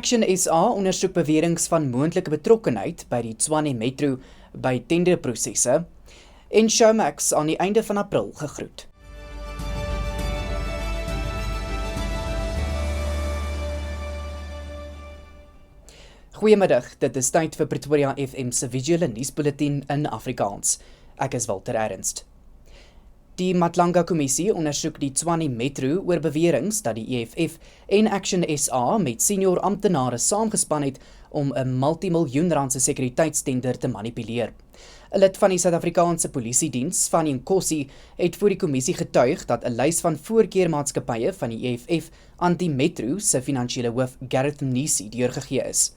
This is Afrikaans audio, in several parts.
Action SA ondersoek beweringe van moontlike betrokkenheid by die Tshwane Metro by tenderprosesse en Showmax aan die einde van April gegroet. Goeiemiddag, dit is tyd vir Pretoria FM se visuele nuusbulletin in Afrikaans. Ek is Walter Ernst. Die Matlanga Kommissie ondersoek die Tshwane Metro oor beweringe dat die EFF en Action SA met senior amptenare saamgespan het om 'n multimiljoen-rand sekuriteitstender te manipuleer. 'n Lid van die Suid-Afrikaanse Polisiediens, Fanny Nkosi, het voor die kommissie getuig dat 'n lys van voorkeurmaatskappye van die EFF aan die Metro se finansiële hoof Gareth Mnisi deurgegee is.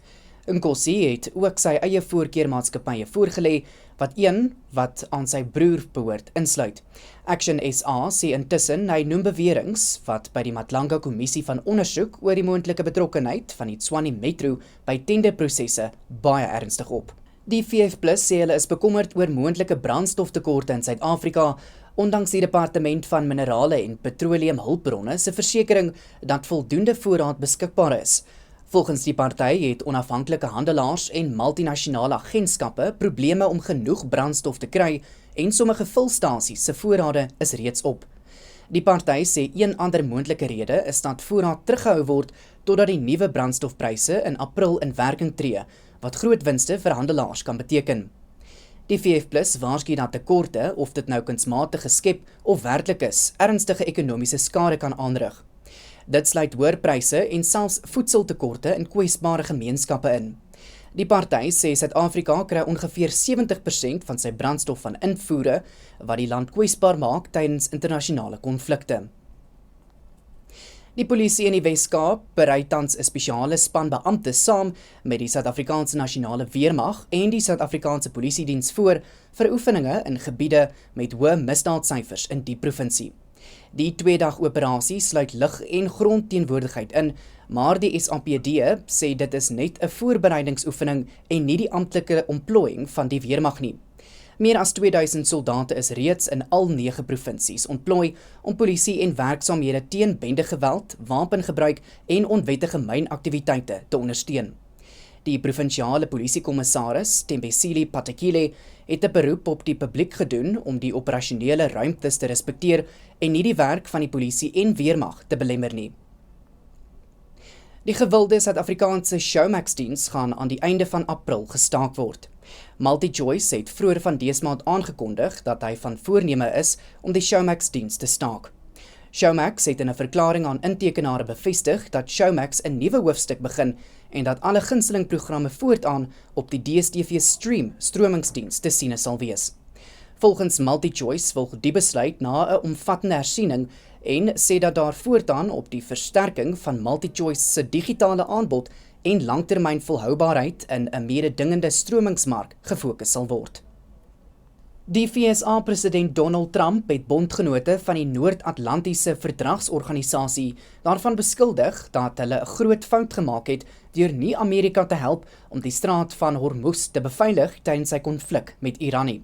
Nkosi het ook sy eie voorkeurmaatskappye voorgelê, wat aan sy broer behoort insluit. Action SA sê intussen hy noem beweringe wat by die Matlanga Kommissie van ondersoek oor die moontlike betrokkenheid van die Tshwane Metro by tenderprosesse baie ernstig op. Die VF+ sê hulle is bekommerd oor moontlike brandstoftekorte in Suid-Afrika, ondanks die Departement van Minerale en Petroleumhulpbronne se versekering dat voldoende voorraad beskikbaar is. Volgens die party het onafhanklike handelaars en multinasjonale agentskappe probleme om genoeg brandstof te kry en sommige vulstasies se voorrade is reeds op. Die party sê een ander moontlike rede is dat voorraad teruggehou word totdat die nuwe brandstofpryse in April in werking tree, wat groot winste vir handelaars kan beteken. Die VF+ waarsku dat tekorte, of dit nou kunsmatig geskep of werklik is, ernstige ekonomiese skade kan aanrig. Dit sluit hoër pryse en selfs voedseltekorte in kwesbare gemeenskappe in. Die party sê Suid-Afrika kry ongeveer 70% van sy brandstof van invoere, wat die land kwesbaar maak tydens internasionale konflikte. Die polisie in die Wes-Kaap berei tans 'n spesiale span beamptes saam met die Suid-Afrikaanse Nasionale Weermag en die Suid-Afrikaanse Polisiediens voor vir oefeninge in gebiede met hoë misdaadsyfers in die provinsie. Die 2-dag operasie sluit lug- en grondteenwoordigheid in, maar die SAPD sê dit is net 'n voorbereidingsoefening en nie die amptelike ontplooiing van die weermag nie. Meer as 2000 soldate is reeds in al 9 provinsies ontplooi om polisie en werksaamhede teen bendegeweld, wapengebruik en onwettige mynaktiwiteite te ondersteun. Die provinsiale polisiekommissaris, Thembisile Patekile, het 'n beroep op die publiek gedoen om die operasionele ruimtes te respekteer en nie die werk van die polisie en weermag te belemmer nie. Die gewilde Suid-Afrikaanse Showmax-diens gaan aan die einde van April gestaak word. MultiChoice het vroeër van dese maand aangekondig dat hy van voorneme is om die Showmax-diens te staak. Showmax het in 'n verklaring aan intekenare bevestig dat Showmax 'n nuwe hoofstuk begin en dat alle gunstelingprogramme voortaan op die DStv Stream stromingsdiens te sien sal wees. Volgens MultiChoice volg die besluit na 'n omvattende hersiening en sê dat daar voortaan op die versterking van MultiChoice se digitale aanbod en langtermyn volhoubaarheid in 'n mededingende stromingsmark gefokus sal word. Die VSA-president Donald Trump het bondgenote van die Noord-Atlantiese Verdragsorganisasie daarvan beskuldig dat hulle 'n groot fout gemaak het deur nie Amerika te help om die straat van Hormuz te beveilig tydens sy konflik met Iran nie.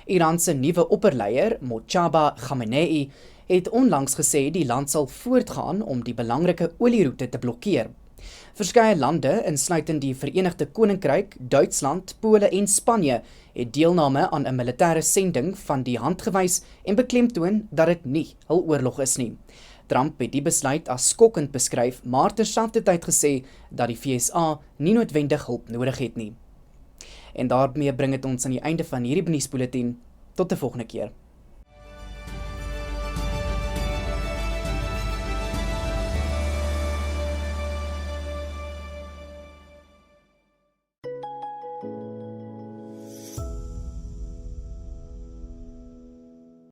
Iran se nuwe opperleier, Mojtaba Khamenei, het onlangs gesê die land sal voortgaan om die belangrike olieroete te blokkeer. Verskeie lande, insluitend die Verenigde Koninkryk, Duitsland, Pole en Spanje, het deelname aan 'n militêre sending van die hand gewys en beklemtoon dat dit nie hul oorlog is nie. Trump het die besluit as skokkend beskryf, maar terselfdertyd gesê dat die VSA nie noodwendig hulp nodig het nie. En daarmee bring dit ons aan die einde van hierdie nuusbulletin. Tot 'n volgende keer.